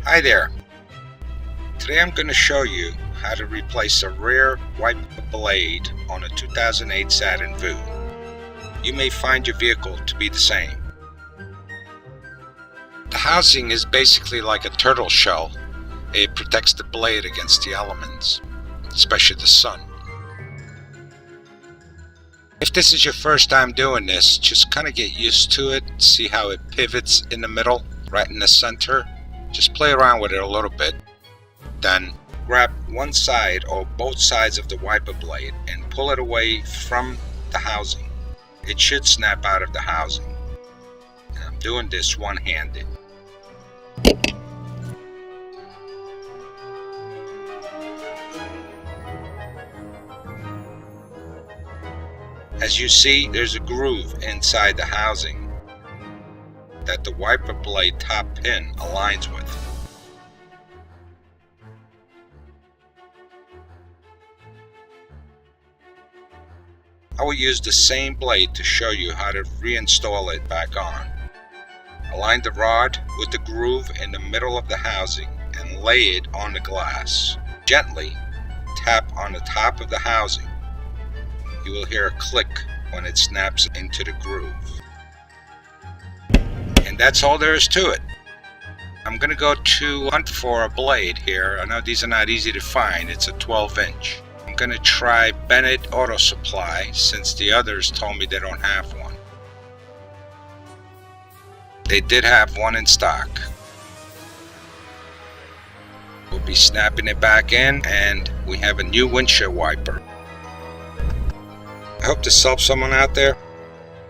Hi there. Today I'm going to show you how to replace a rear wiper blade on a 2008 Saturn Vue. You may find your vehicle to be the same. The housing is basically like a turtle shell. It protects the blade against the elements, especially the sun. If this is your first time doing this, just kind of get used to it. See how it pivots in the middle, right in the center. Just play around with it a little bit. Then grab one side or both sides of the wiper blade and pull it away from the housing. It should snap out of the housing. And I'm doing this one-handed. As you see, there's a groove inside the housing that the wiper blade top pin aligns with. I will use the same blade to show you how to reinstall it back on. Align the rod with the groove in the middle of the housing and lay it on the glass. Gently tap on the top of the housing. You will hear a click when it snaps into the groove. And that's all there is to it. I'm going to go to hunt for a blade here. I know these are not easy to find. It's a 12-inch. I'm going to try Bennett Auto Supply since the others told me they don't have one. They did have one in stock. We'll be snapping it back in, and we have a new windshield wiper. I hope this helps someone out there.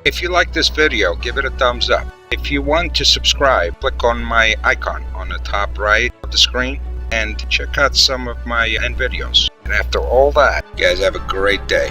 If you like this video, give it a thumbs up. If you want to subscribe, click on my icon on the top right of the screen and check out some of my end videos. And after all that, you guys have a great day.